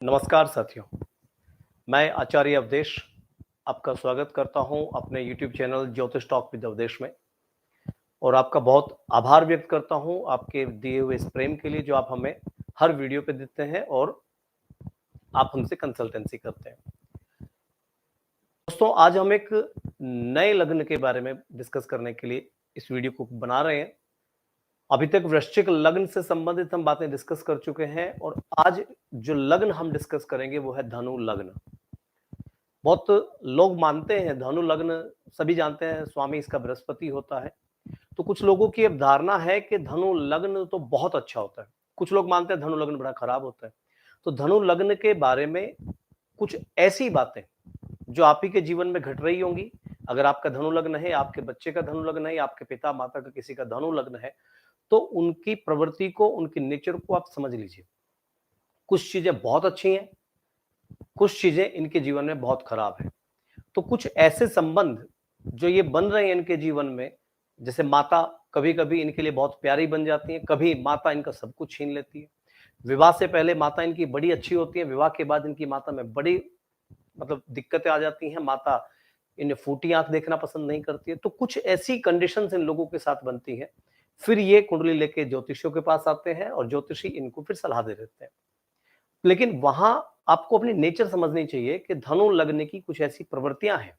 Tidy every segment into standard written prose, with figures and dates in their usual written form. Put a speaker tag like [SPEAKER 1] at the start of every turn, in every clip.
[SPEAKER 1] नमस्कार साथियों, मैं आचार्य अवधेश आपका स्वागत करता हूं अपने YouTube चैनल ज्योतिष टॉक विद अवधेश में और आपका बहुत आभार व्यक्त करता हूं आपके दिए हुए इस प्रेम के लिए जो आप हमें हर वीडियो पे देते हैं और आप हमसे कंसल्टेंसी करते हैं। दोस्तों, आज हम एक नए लग्न के बारे में डिस्कस करने के लिए इस वीडियो को बना रहे हैं। अभी तक वृश्चिक लग्न से संबंधित हम बातें डिस्कस कर चुके हैं और आज जो लग्न हम डिस्कस करेंगे वो है धनु लग्न। बहुत लोग मानते हैं धनु लग्न, सभी जानते हैं स्वामी इसका बृहस्पति होता है। तो कुछ लोगों की अब धारणा है कि धनु लग्न तो बहुत अच्छा होता है, कुछ लोग मानते हैं धनु लग्न बड़ा खराब होता है। तो धनु लग्न के बारे में कुछ ऐसी बातें जो आप ही के जीवन में घट रही होंगी। अगर आपका धनु लग्न है, आपके बच्चे का धनु लग्न है, आपके पिता माता का किसी का धनु लग्न है, तो उनकी प्रवृत्ति को, उनकी नेचर को आप समझ लीजिए। कुछ चीजें बहुत अच्छी हैं, कुछ चीजें इनके जीवन में बहुत खराब है। तो कुछ ऐसे संबंध जो ये बन रहे हैं इनके जीवन में, जैसे माता कभी कभी इनके लिए बहुत प्यारी बन जाती है, कभी माता इनका सब कुछ छीन लेती है। विवाह से पहले माता इनकी बड़ी अच्छी होती है, विवाह के बाद इनकी माता में बड़ी दिक्कतें आ जाती हैं। माता इन्हें फूटी आंख देखना पसंद नहीं करती है। तो कुछ ऐसी कंडीशंस इन लोगों के साथ बनती है। फिर ये कुंडली लेके ज्योतिषियों के पास आते हैं और ज्योतिषी इनको फिर सलाह दे देते हैं। लेकिन वहां आपको अपनी नेचर समझनी चाहिए कि धनु लगने की कुछ ऐसी प्रवृत्तियां हैं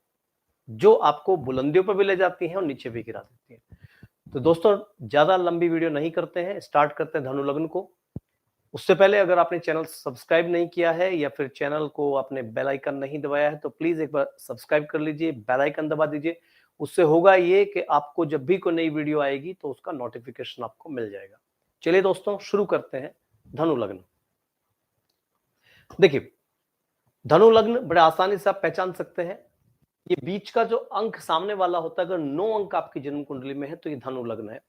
[SPEAKER 1] जो आपको बुलंदियों पर भी ले जाती हैं और नीचे भी गिरा देती हैं। तो दोस्तों, ज्यादा लंबी वीडियो नहीं करते हैं, स्टार्ट करते हैं धनु लग्न को। उससे पहले अगर आपने चैनल सब्सक्राइब नहीं किया है या फिर चैनल को आपने बेल आइकन नहीं दबाया है तो प्लीज एक बार सब्सक्राइब कर लीजिए, बेल आइकन दबा दीजिए। उससे होगा ये कि आपको जब भी कोई नई वीडियो आएगी तो उसका नोटिफिकेशन आपको मिल जाएगा। चलिए दोस्तों, शुरू करते हैं धनु लग्न। देखिए, धनु लग्न बड़े आसानी से आप पहचान सकते हैं। ये बीच का जो अंक सामने वाला होता है, अगर 9 अंक आपकी जन्म कुंडली में है तो ये धनु लग्न है।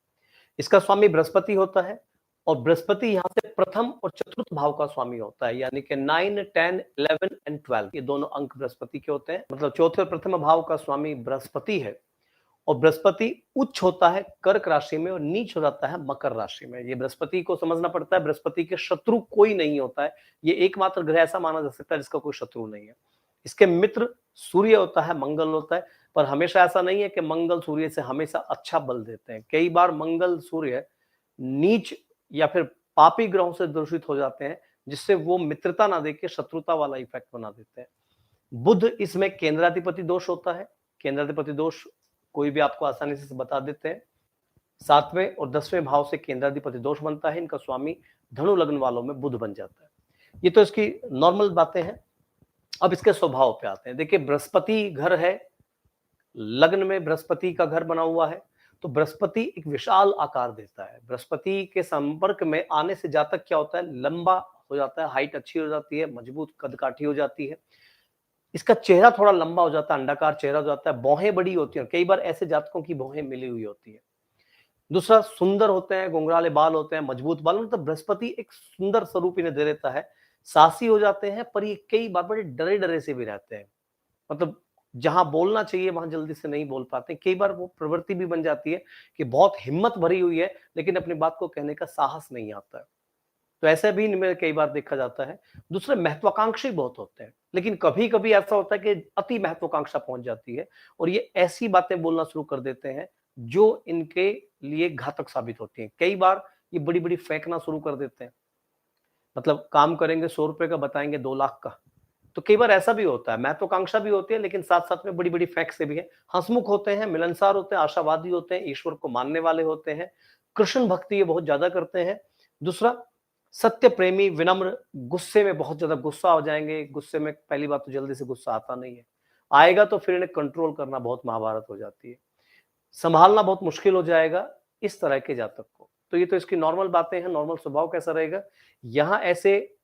[SPEAKER 1] इसका स्वामी बृहस्पति होता है और बृहस्पति यहां से प्रथम और चतुर्थ भाव का स्वामी होता है, यानी कि 9, 10, 11 एंड 12 ये दोनों अंक बृहस्पति के होते हैं। मतलब चौथे और प्रथम भाव का स्वामी बृहस्पति है और बृहस्पति उच्च होता है कर्क राशि में और नीच हो जाता है मकर राशि में। ये बृहस्पति को समझना पड़ता है, बृहस्पति के शत्रु कोई नहीं होता है। ये एकमात्र ग्रह ऐसा माना जा सकता है जिसका कोई शत्रु नहीं है। इसके मित्र सूर्य होता है, मंगल होता है, पर हमेशा ऐसा नहीं है कि मंगल सूर्य से हमेशा अच्छा बल देते हैं। कई बार मंगल सूर्य नीच या फिर पापी ग्रहों से दूषित हो जाते हैं, जिससे वो मित्रता ना देके शत्रुता वाला इफेक्ट बना देते हैं। बुध इसमें केंद्राधिपति दोष होता है। केंद्राधिपति दोष कोई भी आपको आसानी से बता देते हैं। 7वें और 10वें भाव से केंद्राधिपति दोष बनता है। इनका स्वामी धनु लग्न वालों में बुध बन जाता है। ये तो इसकी नॉर्मल बातें हैं। अब इसके स्वभाव पे आते हैं। देखिए, बृहस्पति घर है, लग्न में बृहस्पति का घर बना हुआ है, तो बृहस्पति एक विशाल आकार देता है। बृहस्पति के संपर्क में आने से जातक क्या होता है, लंबा हो जाता है, हाइट अच्छी हो जाती है, मजबूत कदकाठी हो जाती है। इसका चेहरा थोड़ा लंबा हो जाता है, अंडाकार चेहरा हो जाता है, भौहें बड़ी होती हैं। कई बार ऐसे जातकों की भौहें मिली हुई होती है। दूसरा, सुंदर होते हैं, घुंघराले बाल होते हैं, मजबूत बाल, मतलब बृहस्पति एक सुंदर स्वरूप इन्हें दे देता है। साहसी हो जाते हैं, पर ये कई बार बड़े डरे डरे से भी रहते हैं। मतलब जहां बोलना चाहिए वहां जल्दी से नहीं बोल पाते। कई बार वो प्रवृत्ति भी बन जाती है कि बहुत हिम्मत भरी हुई है लेकिन अपनी बात को कहने का साहस नहीं आता है। तो ऐसा भी इनमें कई बार देखा जाता है। दूसरे, महत्वाकांक्षी बहुत होते हैं, लेकिन कभी कभी ऐसा होता है कि अति महत्वाकांक्षा पहुंच जाती है और ये ऐसी बातें बोलना शुरू कर देते हैं जो इनके लिए घातक साबित होती हैं। कई बार ये बड़ी बड़ी फेंकना शुरू कर देते हैं। मतलब काम करेंगे 100 रुपए का, बताएंगे 2 लाख का। तो कई बार ऐसा भी होता है, महत्वाकांक्षा भी होती है लेकिन साथ साथ में बड़ी बड़ी फैक्ट से भी है। हंसमुख होते हैं, मिलनसार होते हैं, आशावादी होते हैं, ईश्वर को मानने वाले होते हैं, कृष्ण भक्ति ये बहुत ज्यादा करते हैं। दूसरा, सत्य प्रेमी, विनम्र, गुस्से में बहुत ज्यादा गुस्सा हो जाएंगे। गुस्से में पहली बात तो जल्दी से गुस्सा आता नहीं है, आएगा तो फिर इन्हें कंट्रोल करना बहुत महाभारत हो जाती है, संभालना बहुत मुश्किल हो जाएगा इस तरह के जातक को। तो ये तो इसकी नॉर्मल बातें हैं। नॉर्मल स्वभाव कैसा रहेगा, यहाँ ऐसे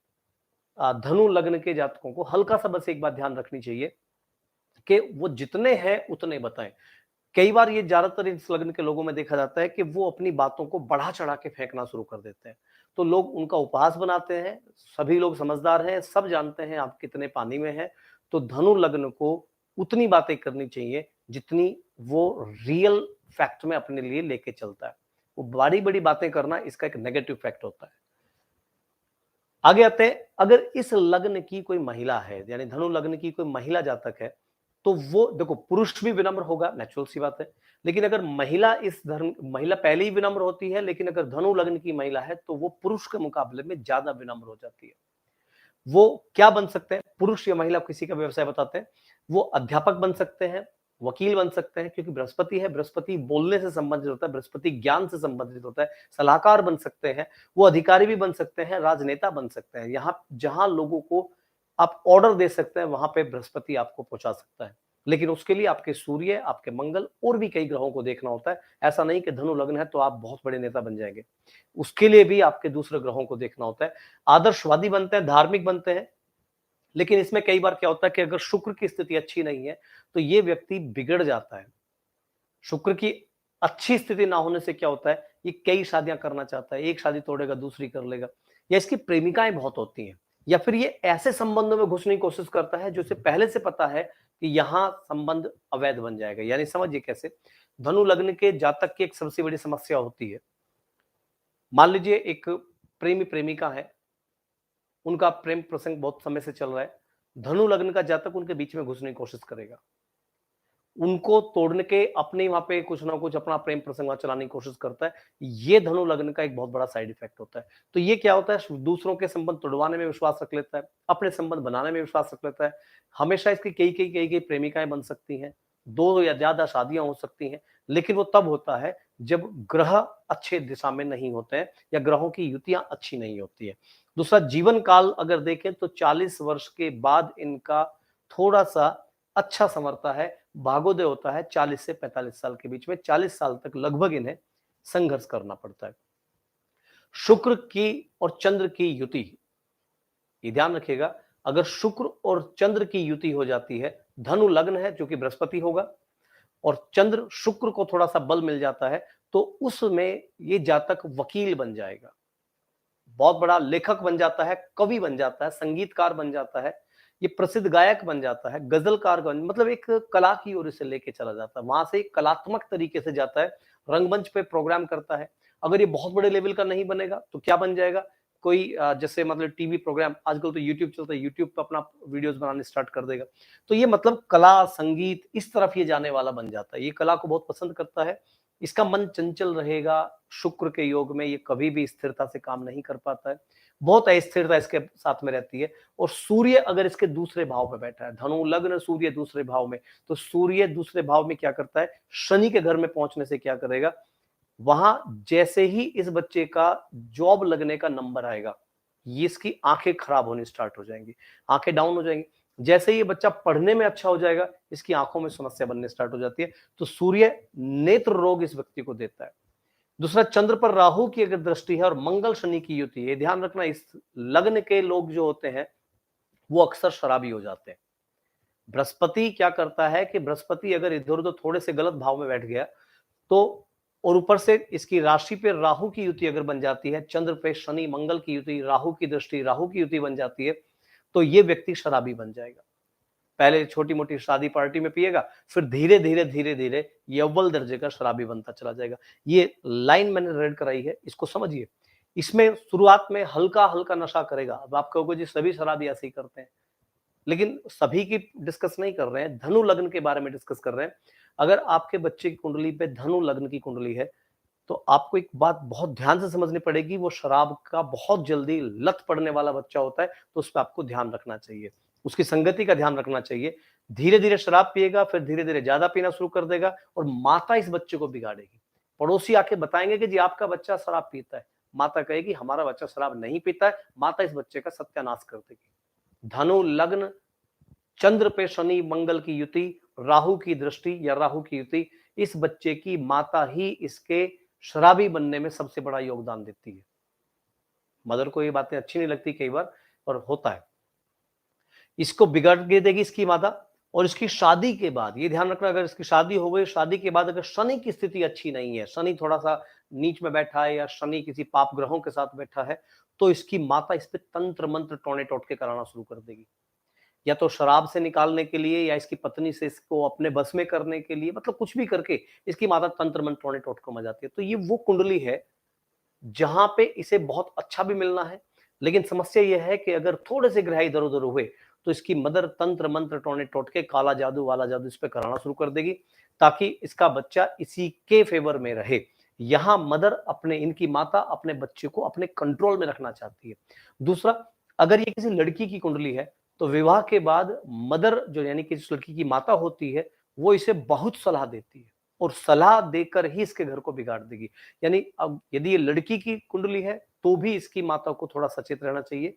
[SPEAKER 1] धनु लग्न के जातकों को हल्का सा बस एक बात ध्यान रखनी चाहिए कि वो जितने हैं उतने बताएं। कई बार ये ज्यादातर इस लग्न के लोगों में देखा जाता है कि वो अपनी बातों को बढ़ा चढ़ा के फेंकना शुरू कर देते हैं, तो लोग उनका उपहास बनाते हैं। सभी लोग समझदार हैं, सब जानते हैं आप कितने पानी में हैं। तो धनु लग्न को उतनी बातें करनी चाहिए जितनी वो रियल फैक्ट में अपने लिए लेके चलता है। वो बड़ी बड़ी बातें करना, इसका एक नेगेटिव फैक्ट होता है। आगे आते हैं, अगर इस लग्न की कोई महिला है, यानी धनु लग्न की कोई महिला जातक है, तो वो देखो पुरुष भी विनम्र होगा, नेचुरल सी बात है। लेकिन अगर महिला पहले ही विनम्र होती है, लेकिन अगर धनु लग्न की महिला है तो वो पुरुष के मुकाबले में ज्यादा विनम्र हो जाती है। वो क्या बन सकते हैं, पुरुष या महिला, किसी का व्यवसाय बताते हैं। वो अध्यापक बन सकते हैं, वकील बन सकते हैं, क्योंकि बृहस्पति है, बृहस्पति बोलने से संबंधित होता है, बृहस्पति ज्ञान से संबंधित होता है। सलाहकार बन सकते हैं, वो अधिकारी भी बन सकते हैं, राजनेता बन सकते हैं। यहाँ जहां लोगों को आप ऑर्डर दे सकते हैं, वहां पे बृहस्पति आपको पहुंचा सकता है। लेकिन उसके लिए आपके सूर्य, आपके मंगल और भी कई ग्रहों को देखना होता है। ऐसा नहीं कि धनु लग्न है तो आप बहुत बड़े नेता बन जाएंगे, उसके लिए भी आपके दूसरे ग्रहों को देखना होता है। आदर्शवादी बनते हैं, धार्मिक बनते हैं। लेकिन इसमें कई बार क्या होता है कि अगर शुक्र की स्थिति अच्छी नहीं है तो ये व्यक्ति बिगड़ जाता है। शुक्र की अच्छी स्थिति ना होने से क्या होता है, ये कई शादियां करना चाहता है, एक शादी तोड़ेगा दूसरी कर लेगा, या इसकी प्रेमिकाएं बहुत होती हैं, या फिर ये ऐसे संबंधों में घुसने की कोशिश करता है जो इसे पहले से पता है कि यहां संबंध अवैध बन जाएगा। यानी समझिए कैसे, धनु लग्न के जातक की एक सबसे बड़ी समस्या होती है, मान लीजिए एक प्रेमी प्रेमिका है, उनका प्रेम प्रसंग बहुत समय से चल रहा है, धनु लग्न का जातक उनके बीच में घुसने की कोशिश करेगा, उनको तोड़ने के अपने वहां पे कुछ ना कुछ अपना प्रेम प्रसंग वहां चलाने की कोशिश करता है। ये धनु लग्न का एक बहुत बड़ा साइड इफेक्ट होता है। तो ये क्या होता है, दूसरों के संबंध तोड़वाने में विश्वास रख लेता है, अपने संबंध बनाने में विश्वास रख लेता है। हमेशा इसकी कई प्रेमिकाएं बन सकती हैं, दो या ज्यादा शादियां हो सकती हैं, लेकिन वो तब होता है जब ग्रह अच्छे दिशा में नहीं होते हैं या ग्रहों की युतियां अच्छी नहीं होती है। दूसरा, जीवन काल अगर देखें तो 40 वर्ष के बाद इनका थोड़ा सा अच्छा संवरता है, भागोदय होता है 40 से 45 साल के बीच में। 40 साल तक लगभग इन्हें संघर्ष करना पड़ता है। शुक्र की और चंद्र की युति, ये ध्यान रखिएगा, अगर शुक्र और चंद्र की युति हो जाती है, धनु लग्न है जो कि बृहस्पति होगा, और चंद्र शुक्र को थोड़ा सा बल मिल जाता है, तो उसमें ये जातक वकील बन जाएगा, बहुत बड़ा लेखक बन जाता है, कवि बन जाता है, संगीतकार बन जाता है, ये प्रसिद्ध गायक बन जाता है, गजलकार बन, मतलब एक कला की ओर इसे लेके चला जाता है, वहां से एक कलात्मक तरीके से जाता है, रंगमंच पे प्रोग्राम करता है। अगर ये बहुत बड़े लेवल का नहीं बनेगा तो क्या बन जाएगा, कोई जैसे मतलब टीवी प्रोग्राम, आजकल तो यूट्यूब चलता है, यूट्यूब पे अपना वीडियोस बनाने स्टार्ट कर देगा। तो ये मतलब कला, संगीत, इस तरफ ये जाने वाला बन जाता है। ये कला को बहुत पसंद करता है, इसका मन चंचल रहेगा। शुक्र के योग में ये कभी भी स्थिरता से काम नहीं कर पाता है, बहुत अस्थिरता इसके साथ में रहती है। और सूर्य अगर इसके दूसरे भाव पे बैठा है, धनु लग्न सूर्य दूसरे भाव में, तो सूर्य दूसरे भाव में क्या करता है, शनि के घर में पहुंचने से क्या करेगा, वहां जैसे ही इस बच्चे का जॉब लगने का नंबर आएगा, ये इसकी आंखें खराब होनी स्टार्ट हो जाएंगी, आंखें डाउन हो जाएंगी। जैसे ये बच्चा पढ़ने में अच्छा हो जाएगा, इसकी आंखों में समस्या बनने स्टार्ट हो जाती है। तो सूर्य नेत्र रोग इस व्यक्ति को देता है। दूसरा, चंद्र पर राहु की अगर दृष्टि है और मंगल शनि की युति है, ध्यान रखना, इस लग्न के लोग जो होते हैं वो अक्सर शराबी हो जाते हैं। बृहस्पति क्या करता है कि बृहस्पति अगर इधर उधर थोड़े से गलत भाव में बैठ गया तो, और ऊपर से इसकी राशि पे राहु की युति अगर बन जाती है, चंद्र पे शनि मंगल की युति, राहु की दृष्टि, राहु की युति बन जाती है, तो ये व्यक्ति शराबी बन जाएगा। पहले छोटी मोटी शादी पार्टी में पिएगा, फिर धीरे धीरे धीरे धीरे ये अव्वल दर्जे का शराबी बनता चला जाएगा। ये लाइन मैंने रेड कराई है, इसको समझिए। इसमें शुरुआत में हल्का हल्का नशा करेगा। अब आप कहोगे जी सभी शराबी ऐसे ही करते हैं, लेकिन सभी की डिस्कस नहीं कर रहे हैं, धनु लग्न के बारे में डिस्कस कर रहे हैं। अगर आपके बच्चे की कुंडली पे धनु लग्न की कुंडली है तो आपको एक बात बहुत ध्यान से समझनी पड़ेगी, वो शराब का बहुत जल्दी लत पड़ने वाला बच्चा होता है, तो उस पर आपको ध्यान रखना चाहिए, उसकी संगति का ध्यान रखना चाहिए। धीरे धीरे शराब पिएगा, फिर धीरे धीरे ज्यादा पीना शुरू कर देगा, और माता इस बच्चे को बिगाड़ेगी। पड़ोसी आके बताएंगे कि जी आपका बच्चा शराब पीता है, माता कहेगी हमारा बच्चा शराब नहीं पीता है, माता इस बच्चे का सत्यानाश कर देगी। धनु लग्न, चंद्र पे शनि मंगल की युति, राहु की दृष्टि या राहु की युति, इस बच्चे की माता ही इसके शराबी बनने में सबसे बड़ा योगदान देती है। मदर को ये बातें अच्छी नहीं लगती कई बार, पर होता है। इसको बिगाड़ के देगी इसकी माता। और इसकी शादी के बाद ये ध्यान रखना, अगर इसकी शादी हो गई, शादी के बाद अगर शनि की स्थिति अच्छी नहीं है, शनि थोड़ा सा नीच में बैठा है या शनि किसी पाप ग्रहों के साथ बैठा है, तो इसकी माता इस पे तंत्र मंत्र टोने टोटके कराना शुरू कर देगी, या तो शराब से निकालने के लिए या इसकी पत्नी से इसको अपने बस में करने के लिए, मतलब कुछ भी करके इसकी माता तंत्र मंत्र टोने टोटके में जाती है। तो ये वो कुंडली है जहां पे इसे बहुत अच्छा भी मिलना है, लेकिन समस्या यह है कि अगर थोड़े से ग्रह इधर उधर हुए तो इसकी मदर तंत्र मंत्र टोने टोटके काला जादू वाला जादू इस पे कराना शुरू कर देगी, ताकि इसका बच्चा इसी के फेवर में रहे। यहाँ मदर अपने इनकी माता अपने बच्चे को अपने कंट्रोल में रखना चाहती है। दूसरा, अगर ये किसी लड़की की कुंडली है तो विवाह के बाद मदर जो यानी कि जिस लड़की की माता होती है वो इसे बहुत सलाह देती है और सलाह देकर ही इसके घर को बिगाड़ देगी। यानी अब यदि ये लड़की की कुंडली है तो भी इसकी माता को थोड़ा सचेत रहना चाहिए,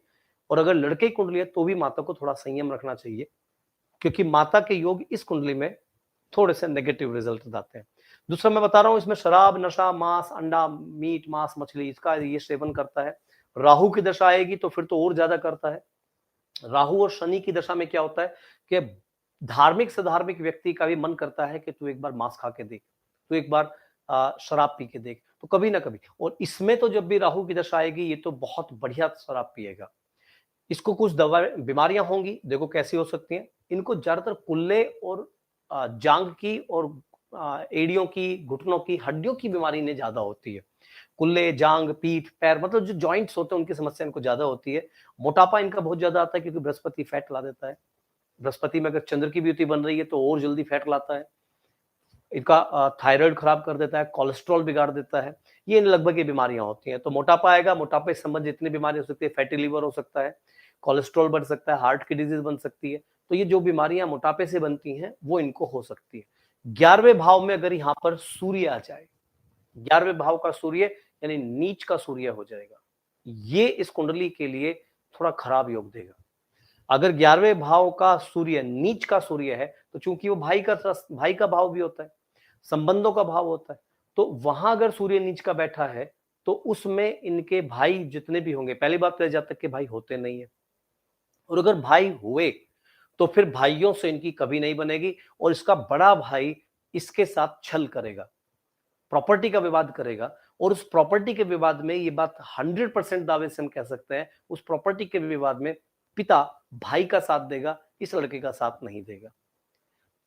[SPEAKER 1] और अगर लड़के की कुंडली है तो भी माता को थोड़ा संयम रखना चाहिए, क्योंकि माता के योग इस कुंडली में थोड़े से नेगेटिव रिजल्ट आते हैं। दूसरा मैं बता रहा हूं, इसमें शराब, नशा, मांस, अंडा, मीट, मांस, मछली इसका ये सेवन करता है। राहु की दशा आएगी तो फिर तो और ज्यादा करता है। राहु और शनि की दशा में क्या होता है कि धार्मिक से धार्मिक व्यक्ति का भी मन करता है कि तू एक बार मांस खा के देख, तू एक बार शराब पी के देख, तो कभी ना कभी। और इसमें तो जब भी राहु की दशा आएगी ये तो बहुत बढ़िया शराब पिएगा। इसको कुछ दवा बीमारियां होंगी, देखो कैसी हो सकती हैं। इनको ज्यादातर कुल्ले और जांग की और एड़ियों की, घुटनों की, हड्डियों की बीमारी इन्हें ज्यादा होती है। कुल्ले, जांग, पीठ, पैर, मतलब जो जॉइंट्स होते हैं उनकी समस्या इनको ज्यादा होती है। मोटापा इनका बहुत ज्यादा आता है क्योंकि बृहस्पति फैट ला देता है। बृहस्पति में अगर चंद्र की भी युति बन रही है तो और जल्दी फैट लाता है। इनका थायराइड खराब कर देता है, कोलेस्ट्रॉल बिगाड़ देता है। ये लगभग ये बीमारियां होती हैं। तो मोटापा आएगा, मोटापे से संबंधित जितनी बीमारी हो सकती है, फैटी लिवर हो सकता है, कोलेस्ट्रॉल बढ़ सकता है, हार्ट की डिजीज बन सकती है। तो ये जो बीमारियां मोटापे से बनती हैं वो इनको हो सकती है। 11वें भाव में अगर यहाँ पर सूर्य आ जाए, 11वें भाव का सूर्य यानी नीच का सूर्य हो जाएगा, ये इस कुंडली के लिए थोड़ा खराब योग देगा। अगर 11वें भाव का सूर्य नीच का सूर्य है तो चूंकि वो भाई का भाव भी होता है, संबंधों का भाव होता है, तो वहां अगर सूर्य नीच का बैठा है तो उसमें इनके भाई जितने भी होंगे, पहली बात तो जब तक के भाई होते नहीं है, और अगर भाई हुए तो फिर भाइयों से इनकी कभी नहीं बनेगी, और इसका बड़ा भाई इसके साथ छल करेगा, प्रॉपर्टी का विवाद करेगा। और उस प्रॉपर्टी के विवाद में, ये बात 100% दावे से हम कह सकते हैं, उस प्रॉपर्टी के विवाद में पिता भाई का साथ देगा, इस लड़के का साथ नहीं देगा।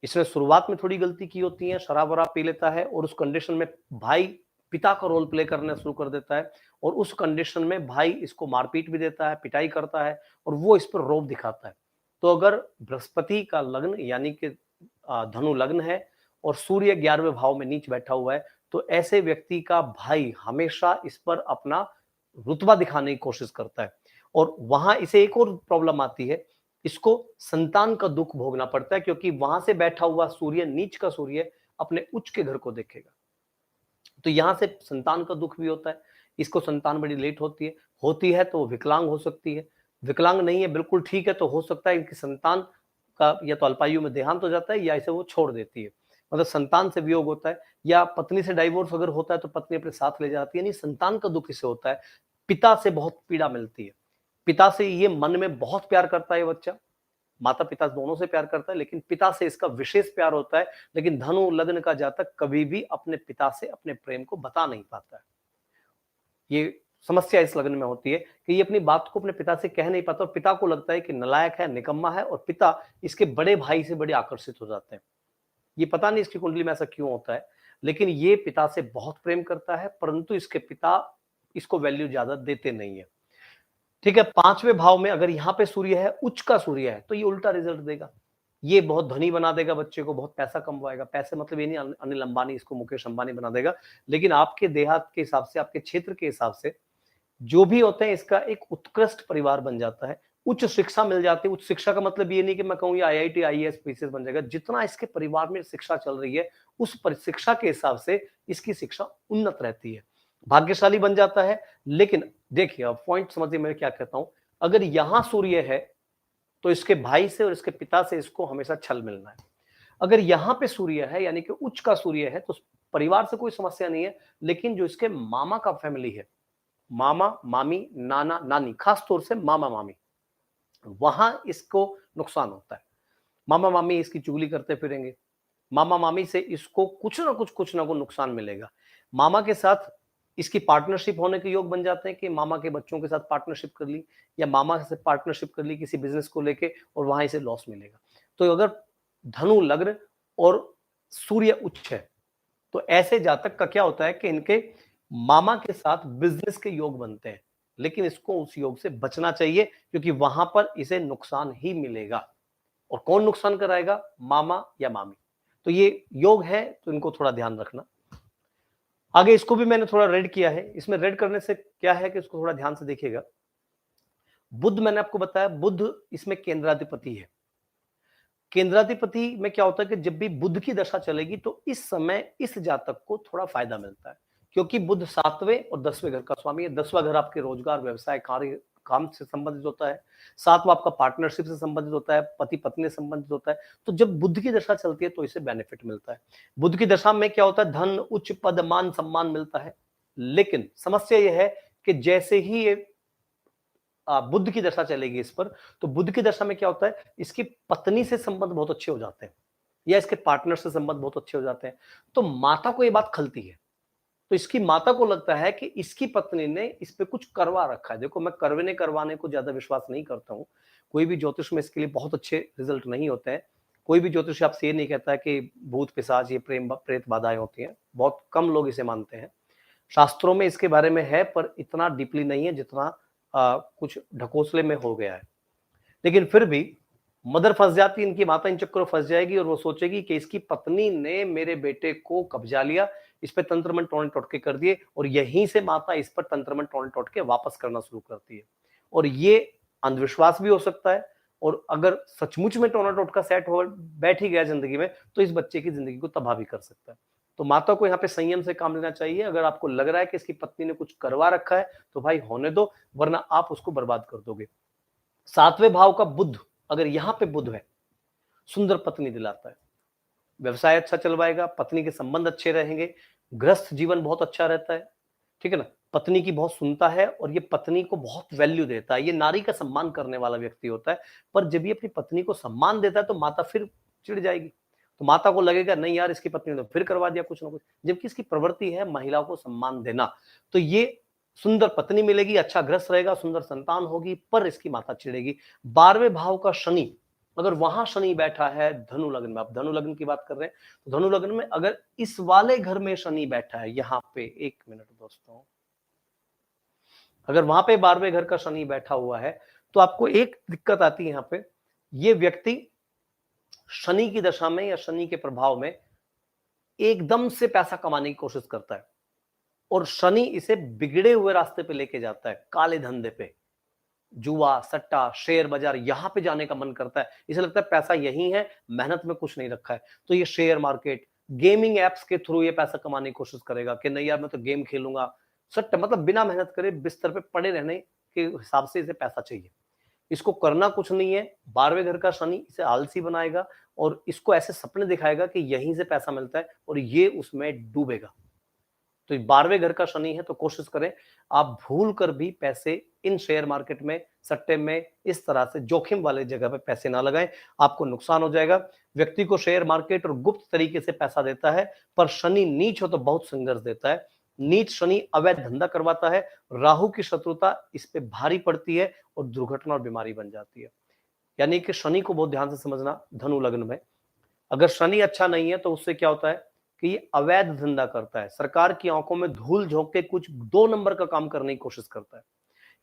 [SPEAKER 1] इसने शुरुआत में थोड़ी गलती की होती है, शराब वराब पी लेता है और उस कंडीशन में भाई पिता का रोल प्ले करना शुरू कर देता है, और उस कंडीशन में भाई इसको मारपीट भी देता है, पिटाई करता है, और वो इस पर रोब दिखाता है। तो अगर बृहस्पति का लग्न यानी कि धनु लग्न है और सूर्य 11वें भाव में नीच बैठा हुआ है, तो ऐसे व्यक्ति का भाई हमेशा इस पर अपना रुतबा दिखाने की कोशिश करता है। और वहां इसे एक और प्रॉब्लम आती है, इसको संतान का दुख भोगना पड़ता है, क्योंकि वहां से बैठा हुआ सूर्य, नीच का सूर्य, अपने उच्च के घर को देखेगा। तो यहां से संतान का दुख भी होता है। इसको संतान बड़ी लेट होती है तो वो विकलांग हो सकती है। विकलांग नहीं है, बिल्कुल ठीक है, तो हो सकता है इनकी संतान का या तो अल्पायु में देहांत हो जाता है या इसे वो छोड़ देती है, मतलब संतान से वियोग होता है, या पत्नी से डाइवोर्स अगर होता है तो पत्नी अपने साथ ले जाती है, यानी संतान का दुख इसे होता है। पिता से बहुत पीड़ा मिलती है। पिता से ये मन में बहुत प्यार करता है बच्चा, माता पिता दोनों से प्यार करता है, लेकिन पिता से इसका विशेष प्यार होता है। लेकिन धनु लग्न का जातक कभी भी अपने पिता से अपने प्रेम को बता नहीं पाता है। ये समस्या इस लग्न में होती है कि ये अपनी बात को अपने पिता से कह नहीं पाता, और पिता को लगता है कि नालायक है, निकम्मा है, और पिता इसके बड़े भाई से बड़े आकर्षित हो जाते हैं। ये पता नहीं इसकी कुंडली में ऐसा क्यों होता है, लेकिन ये पिता से बहुत प्रेम करता है, परंतु इसके पिता इसको वैल्यू ज्यादा देते नहीं है। ठीक है, 5वें भाव में अगर यहाँ पे सूर्य है, उच्च का सूर्य है, तो ये उल्टा रिजल्ट देगा। ये बहुत धनी बना देगा बच्चे को, बहुत पैसा कमवाएगा। पैसे मतलब ये नहीं अनिल अंबानी इसको मुकेश अंबानी बना देगा, लेकिन आपके देहात के हिसाब से, आपके क्षेत्र के हिसाब से जो भी होते हैं, इसका एक उत्कृष्ट परिवार बन जाता है। उच्च शिक्षा मिल जाती है। उच्च शिक्षा का मतलब ये नहीं कि मैं कहूँ ये IIT IAS पीसीएस बन जाएगा। जितना इसके परिवार में शिक्षा चल रही है उस शिक्षा के हिसाब से इसकी शिक्षा उन्नत रहती है, भाग्यशाली बन जाता है। लेकिन देखिए, अब पॉइंट समझिए मैं क्या कहता हूं, अगर यहां सूर्य है तो इसके भाई से और इसके पिता से इसको हमेशा छल मिलना है। अगर यहां पे सूर्य है यानी कि उच्च का सूर्य है तो परिवार से कोई समस्या नहीं है, लेकिन जो इसके मामा का फैमिली है, मामा मामी नाना नानी, खास तौर से मामा मामी, वहां इसको नुकसान होता है। मामा मामी इसकी चुगली करते फिरेंगे, मामा मामी से इसको कुछ ना कुछ नुकसान मिलेगा। मामा के साथ इसकी पार्टनरशिप होने के योग बन जाते हैं कि मामा के बच्चों के साथ पार्टनरशिप कर ली, या मामा से पार्टनरशिप कर ली किसी बिजनेस को लेके, और वहां इसे लॉस मिलेगा। तो अगर धनु लग्न और सूर्य उच्च है तो ऐसे जातक का क्या होता है कि इनके मामा के साथ बिजनेस के योग बनते हैं। लेकिन इसको उस योग से बचना चाहिए क्योंकि वहां पर इसे नुकसान ही मिलेगा। और कौन नुकसान कराएगा? मामा या मामी। तो ये योग है, तो इनको थोड़ा ध्यान रखना। आगे इसको भी मैंने थोड़ा रेड किया है। इसमें रेड करने से क्या है कि इसको थोड़ा ध्यान से देखिएगा। बुध, मैंने आपको बताया, बुध इसमें केंद्राधिपति है। केंद्राधिपति में क्या होता है कि जब भी बुध की दशा चलेगी तो इस समय इस जातक को थोड़ा फायदा मिलता है, क्योंकि बुध 7वें और 10वें घर का स्वामी है। 10वां घर आपके रोजगार, व्यवसाय, कार्य, काम से संबंधित होता है। 7वां आपका पार्टनरशिप से संबंधित होता है, पति पत्नी से संबंधित होता है। तो जब बुध की दशा चलती है तो इसे बेनिफिट मिलता है। बुध की दशा में क्या होता है? धन, उच्च पद, मान सम्मान मिलता है। लेकिन समस्या यह है कि जैसे ही ये बुध की दशा चलेगी इस पर, तो बुध की दशा में क्या होता है? इसकी पत्नी से संबंध बहुत अच्छे हो जाते हैं या इसके पार्टनर से संबंध बहुत अच्छे हो जाते हैं। तो माता को ये बात खलती है। तो इसकी माता को लगता है कि इसकी पत्नी ने इस पे कुछ करवा रखा है। देखो, मैं करवाने करवाने को ज्यादा विश्वास नहीं करता हूं। कोई भी ज्योतिष में इसके लिए बहुत अच्छे रिजल्ट नहीं होते हैं। कोई भी ज्योतिष आपसे ये नहीं कहता है कि भूत पिशाच, ये प्रेम प्रेत बाधाएं होती हैं। बहुत कम लोग इसे मानते हैं। शास्त्रों में इसके बारे में है, पर इतना डीपली नहीं है जितना कुछ ढकोसले में हो गया है। लेकिन फिर भी मदर फंस जाती, इनकी माता इन चक्करों फंस जाएगी और वो सोचेगी कि इसकी पत्नी ने मेरे बेटे को कब्जा लिया, इस पे तंत्र मंत्र टोने टोटके कर दिए, और यहीं से माता इस पर तंत्र मंत्र टोने टोटके वापस करना शुरू करती है। और ये अंधविश्वास भी हो सकता है, और अगर सचमुच में टोना टोटका सेट हो बैठ ही गया जिंदगी में, तो इस बच्चे की जिंदगी को तबाह भी कर सकता है। तो माता को यहाँ पे संयम से काम लेना चाहिए। अगर आपको लग रहा है कि इसकी पत्नी ने कुछ करवा रखा है तो भाई होने दो, वरना आप उसको बर्बाद कर दोगे। 7वें भाव का बुध, अगर यहां पे बुध है, सुंदर पत्नी दिलाता है, व्यवसाय अच्छा चलवाएगा, पत्नी के संबंध अच्छे रहेंगे, गृहस्थ जीवन बहुत अच्छा रहता है, ठीक है ना। पत्नी की बहुत सुनता है और ये पत्नी को बहुत वैल्यू देता है। ये नारी का सम्मान करने वाला व्यक्ति होता है। पर जब ये अपनी पत्नी को सम्मान देता है तो माता फिर चिढ़ जाएगी। तो माता को लगेगा नहीं यार, इसकी पत्नी ने तो फिर करवा दिया कुछ ना कुछ, जबकि इसकी प्रवृत्ति है महिलाओं को सम्मान देना। तो ये सुंदर पत्नी मिलेगी, अच्छा गृहस्थ रहेगा, सुंदर संतान होगी, पर इसकी माता चिढ़ेगी। 12वें भाव का शनि, अगर वहां शनि बैठा है धनु लग्न में, आप धनु लग्न की बात कर रहे हैं, तो धनु लग्न में अगर इस वाले घर में शनि बैठा है, यहां पे, एक मिनट दोस्तों, अगर वहां पे 12वें घर का शनि बैठा हुआ है तो आपको एक दिक्कत आती है। यहां पे ये व्यक्ति शनि की दशा में या शनि के प्रभाव में एकदम से पैसा कमाने की कोशिश करता है, और शनि इसे बिगड़े हुए रास्ते पे लेके जाता है, काले धंधे पे, जुआ, सट्टा, शेयर बाजार, यहां पे जाने का मन करता है। इसे लगता है पैसा यही है, मेहनत में कुछ नहीं रखा है। तो ये शेयर मार्केट, गेमिंग एप्स के थ्रू ये पैसा कमाने की कोशिश करेगा कि नहीं यार मैं तो गेम खेलूंगा। सट्टा मतलब बिना मेहनत करे बिस्तर पे पड़े रहने के हिसाब से इसे पैसा चाहिए। इसको करना कुछ नहीं है। 12वें घर का शनि इसे आलसी बनाएगा और इसको ऐसे सपने दिखाएगा कि यहीं से पैसा मिलता है और ये उसमें डूबेगा। तो 12वें घर का शनि है, तो कोशिश करें आप भूल कर भी पैसे इन शेयर मार्केट में, सट्टे में, इस तरह से जोखिम वाले जगह पे पैसे ना लगाएं, आपको नुकसान हो जाएगा। व्यक्ति को शेयर मार्केट और गुप्त तरीके से पैसा देता है, पर शनि नीच हो तो बहुत संघर्ष देता है। नीच शनि अवैध धंधा करवाता है, राहु की शत्रुता इस पे भारी पड़ती है और दुर्घटना और बीमारी बन जाती है। यानी कि शनि को बहुत ध्यान से समझना। धनु लग्न में अगर शनि अच्छा नहीं है तो उससे क्या होता है कि ये अवैध धंधा करता है, सरकार की आंखों में धूल झोंक के कुछ 2 नंबर का काम करने की कोशिश करता है।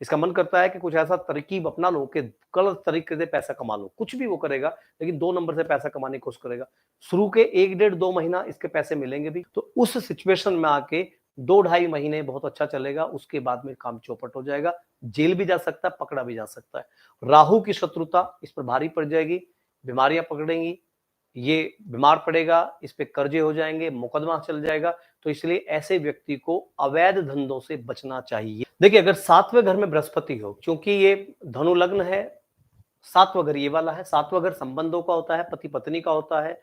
[SPEAKER 1] इसका मन करता है कि कुछ ऐसा तरकीब अपना लो कि गलत तरीके से पैसा कमा लो, कुछ भी वो करेगा, लेकिन 2 नंबर से पैसा कमाने की कोशिश करेगा। शुरू के 1 डेढ़ 2 महीना इसके पैसे मिलेंगे भी, तो उस सिचुएशन में आके 2 ढाई महीने बहुत अच्छा चलेगा, उसके बाद में काम चौपट हो जाएगा, जेल भी जा सकता है, पकड़ा भी जा सकता है। राहु की शत्रुता इस पर भारी पड़ जाएगी, बीमारियां पकड़ेंगी, ये बीमार पड़ेगा, इस पे कर्जे हो जाएंगे, मुकदमा चल जाएगा। तो इसलिए ऐसे व्यक्ति को अवैध धंधों से बचना चाहिए। देखिए, अगर 7वें घर में बृहस्पति हो, क्योंकि ये धनु लग्न है, 7वां घर ये वाला है। 7वां घर संबंधों का होता है, पति पत्नी का होता है,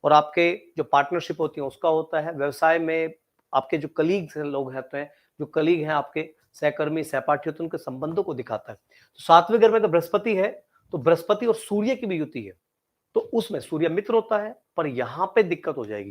[SPEAKER 1] और आपके जो पार्टनरशिप होती है उसका होता है। व्यवसाय में आपके जो कलीग्स लोग होते हैं, जो कलीग हैं आपके सहकर्मी, सहपाठी होते हैं, उनके संबंधों को दिखाता है। तो 7वें घर में तो बृहस्पति है, तो बृहस्पति और सूर्य की भी युति है, तो उसमें सूर्य मित्र होता है। पर यहां पे दिक्कत हो जाएगी,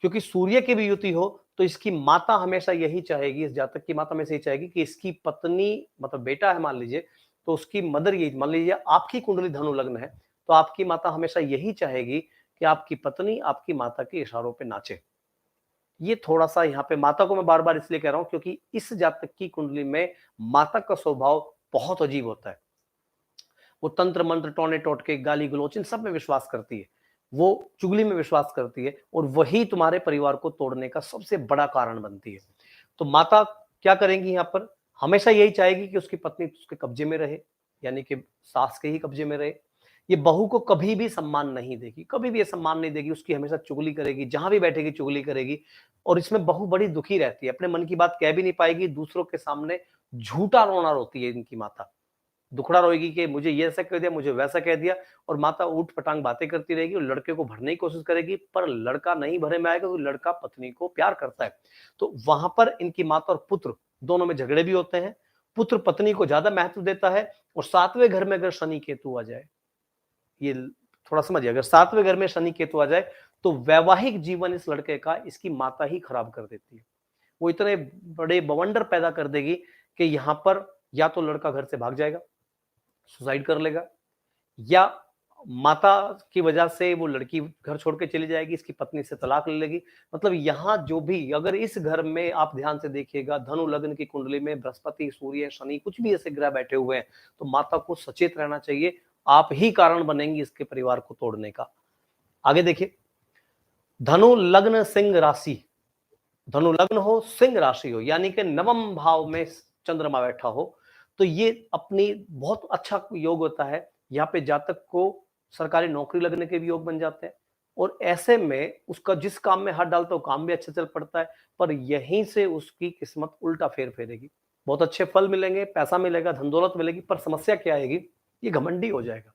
[SPEAKER 1] क्योंकि सूर्य की भी युति हो तो इसकी माता हमेशा यही चाहेगी, इस जातक की माता हमेशा यही चाहेगी कि इसकी पत्नी, मतलब बेटा है मान लीजिए, तो उसकी मदर यही, मान लीजिए आपकी कुंडली धनु लग्न है, तो आपकी माता हमेशा यही चाहेगी कि आपकी पत्नी आपकी माता के इशारों पे नाचे। ये थोड़ा सा यहाँ पे माता को मैं बार बार इसलिए कह रहा हूं क्योंकि इस जातक की कुंडली में माता का स्वभाव बहुत अजीब होता है। वो तंत्र मंत्र टोने टोटके गाली गलोच इन सब में विश्वास करती है, वो चुगली में विश्वास करती है और वही तुम्हारे परिवार को तोड़ने का सबसे बड़ा कारण बनती है। तो माता क्या करेंगी यहाँ पर, हमेशा यही चाहेगी कि उसकी पत्नी उसके कब्जे में रहे, यानी कि सास के ही कब्जे में रहे। ये बहू को कभी भी सम्मान नहीं देगी, कभी भी ये सम्मान नहीं देगी, उसकी हमेशा चुगली करेगी, जहां भी बैठेगी चुगली करेगी। और इसमें बहू बड़ी दुखी रहती है, अपने मन की बात कह भी नहीं पाएगी, दूसरों के सामने झूठा रोना रोती है इनकी माता। दुखड़ा रोएगी कि मुझे ये ऐसा कह दिया, मुझे वैसा कह दिया, और माता ऊट पटांग बातें करती रहेगी और लड़के को भरने की कोशिश करेगी, पर लड़का नहीं भरे में आएगा, तो लड़का पत्नी को प्यार करता है। तो वहां पर इनकी माता और पुत्र दोनों में झगड़े भी होते हैं। पुत्र पत्नी को ज्यादा महत्व देता है, और सातवें घर में अगर शनि केतु आ जाए, ये थोड़ा समझिए, अगर सातवें घर में शनि केतु आ जाए तो वैवाहिक जीवन इस लड़के का इसकी माता ही खराब कर देती है। वो इतने बड़े बवंडर पैदा कर देगी कि यहां पर या तो लड़का घर से भाग जाएगा, सुसाइड कर लेगा, या माता की वजह से वो लड़की घर छोड़ के चली जाएगी, इसकी पत्नी से तलाक ले लेगी। मतलब यहाँ जो भी, अगर इस घर में आप ध्यान से देखिएगा, धनु लग्न की कुंडली में बृहस्पति सूर्य शनि कुछ भी ऐसे ग्रह बैठे हुए हैं, तो माता को सचेत रहना चाहिए, आप ही कारण बनेंगे इसके परिवार को तोड़ने का। आगे देखिए, धनु लग्न सिंह राशि, धनु लग्न हो सिंह राशि हो, यानी कि नवम भाव में चंद्रमा बैठा हो, तो ये अपनी बहुत अच्छा योग होता है। यहाँ पे जातक को सरकारी नौकरी लगने के भी योग बन जाते हैं, और ऐसे में उसका जिस काम में हाथ डालता है वो काम भी अच्छा चल पड़ता है, पर यहीं से उसकी किस्मत उल्टा फेर फेरेगी। बहुत अच्छे फल मिलेंगे, पैसा मिलेगा, धन दौलत मिलेगी, पर समस्या क्या आएगी, ये घमंडी हो जाएगा।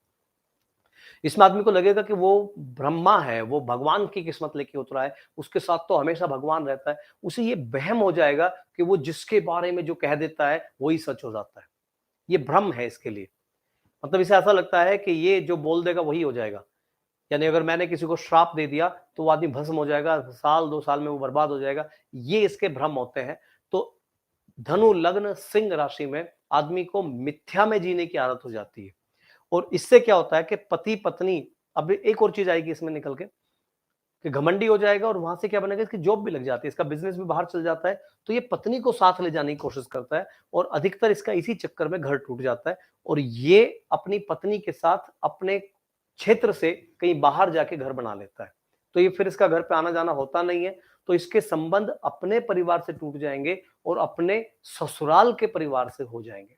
[SPEAKER 1] इसमें आदमी को लगेगा कि वो ब्रह्मा है, वो भगवान की किस्मत लेके उतरा है, उसके साथ तो हमेशा भगवान रहता है। उसे ये वहम हो जाएगा कि वो जिसके बारे में जो कह देता है वही सच हो जाता है। ये भ्रम है इसके लिए। मतलब इसे ऐसा लगता है कि ये जो बोल देगा वही हो जाएगा। यानी अगर मैंने किसी को श्राप दे दिया तो वो आदमी भस्म हो जाएगा, साल 2 साल में वो बर्बाद हो जाएगा। ये इसके भ्रम होते हैं। तो धनु लग्न सिंह राशि में आदमी को मिथ्या में जीने की आदत हो जाती है, और इससे क्या होता है कि पति पत्नी, अब एक और चीज आएगी इसमें निकल के, कि घमंडी हो जाएगा, और वहां से क्या बनेगा, इसकी जॉब भी लग जाती है, इसका बिजनेस भी बाहर चल जाता है, तो ये पत्नी को साथ ले जाने की कोशिश करता है, और अधिकतर इसका इसी चक्कर में घर टूट जाता है, और ये अपनी पत्नी के साथ अपने क्षेत्र से कहीं बाहर जाके घर बना लेता है। तो ये फिर इसका घर पे आना जाना होता नहीं है, तो इसके संबंध अपने परिवार से टूट जाएंगे और अपने ससुराल के परिवार से हो जाएंगे।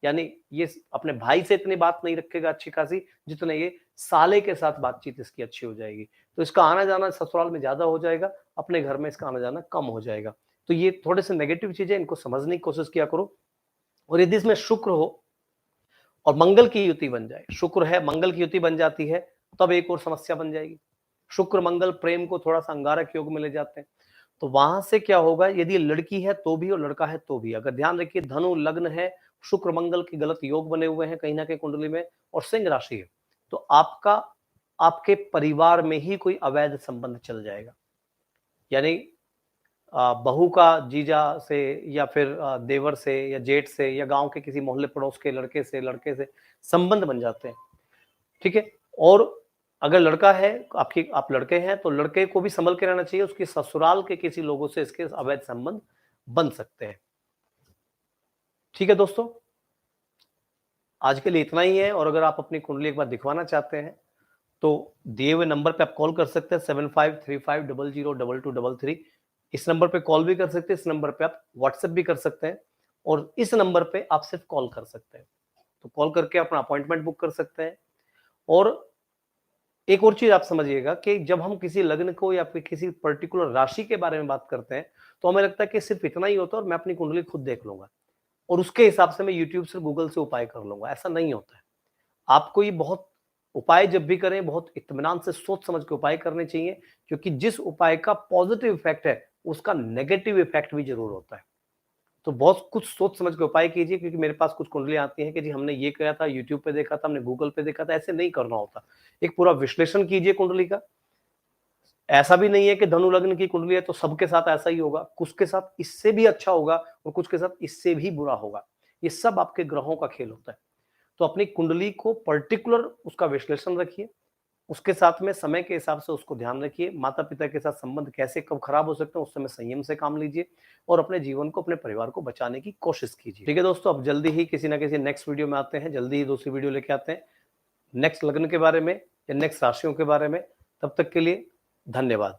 [SPEAKER 1] यानी ये अपने भाई से इतनी बात नहीं रखेगा अच्छी खासी, जितने ये साले के साथ बातचीत इसकी अच्छी हो जाएगी। तो इसका आना जाना ससुराल में ज्यादा हो जाएगा, अपने घर में इसका आना जाना कम हो जाएगा। तो ये थोड़े से नेगेटिव चीजें, इनको समझने की कोशिश किया करो। और यदि इसमें शुक्र हो और मंगल की युति बन जाए, शुक्र है मंगल की युति बन जाती है, तब एक और समस्या बन जाएगी। शुक्र मंगल प्रेम को थोड़ा सा अंगारक योग में ले जाते हैं। तो वहां से क्या होगा, यदि लड़की है तो भी और लड़का है तो भी, अगर ध्यान रखिए धनु लग्न है, शुक्र मंगल के गलत योग बने हुए हैं कहीं ना कहीं कुंडली में, और सिंह राशि है, तो आपका आपके परिवार में ही कोई अवैध संबंध चल जाएगा। यानी बहू का जीजा से, या फिर देवर से, या जेठ से, या गांव के किसी मोहल्ले पड़ोस के लड़के से संबंध बन जाते हैं। ठीक है। और अगर लड़का है, आप लड़के हैं, तो लड़के को भी संभल के रहना चाहिए, उसके ससुराल के किसी लोगों से इसके अवैध संबंध बन सकते हैं। ठीक है दोस्तों, आज के लिए इतना ही है। और अगर आप अपनी कुंडली एक बार दिखवाना चाहते हैं तो दिए हुए नंबर पे आप कॉल कर सकते हैं 7535002233। इस नंबर पे कॉल भी कर सकते हैं, इस नंबर पे आप व्हाट्सएप भी कर सकते हैं, और इस नंबर पे आप सिर्फ कॉल कर सकते हैं। तो कॉल करके अपना अपॉइंटमेंट बुक कर सकते हैं। और एक और चीज आप समझिएगा कि जब हम किसी लग्न को या फिर किसी पर्टिकुलर राशि के बारे में बात करते हैं, तो हमें लगता है कि सिर्फ इतना ही होता है और मैं अपनी कुंडली खुद देख लूंगा और उसके हिसाब से मैं यूट्यूब से गूगल से उपाय कर लूंगा। ऐसा नहीं होता है। आपको ये बहुत उपाय जब भी करें, बहुत इत्मीनान से सोच समझ के उपाय करने चाहिए, क्योंकि जिस उपाय का पॉजिटिव इफेक्ट है उसका नेगेटिव इफेक्ट भी जरूर होता है। तो बहुत कुछ सोच समझ के उपाय कीजिए, क्योंकि मेरे पास कुछ कुंडलियां आती हैं कि जी हमने ये किया था, यूट्यूब पे देखा था, हमने गूगल पे देखा था, ऐसे नहीं करना होता। एक पूरा विश्लेषण कीजिए कुंडली का। ऐसा भी नहीं है कि धनु लग्न की कुंडली है तो सबके साथ ऐसा ही होगा, कुछ के साथ इससे भी अच्छा होगा और कुछ के साथ इससे भी बुरा होगा। ये सब आपके ग्रहों का खेल होता है। तो अपनी कुंडली को पर्टिकुलर उसका विश्लेषण रखिए, उसके साथ में समय के हिसाब से उसको ध्यान रखिए। माता पिता के साथ संबंध कैसे कब खराब हो सकते हैं उस समय संयम से काम लीजिए और अपने जीवन को, अपने परिवार को बचाने की कोशिश कीजिए। ठीक है दोस्तों, अब जल्दी ही किसी ना किसी नेक्स्ट वीडियो में आते हैं, जल्दी ही दूसरी वीडियो लेके आते हैं नेक्स्ट लग्न के बारे में या नेक्स्ट राशियों के बारे में। तब तक के लिए धन्यवाद।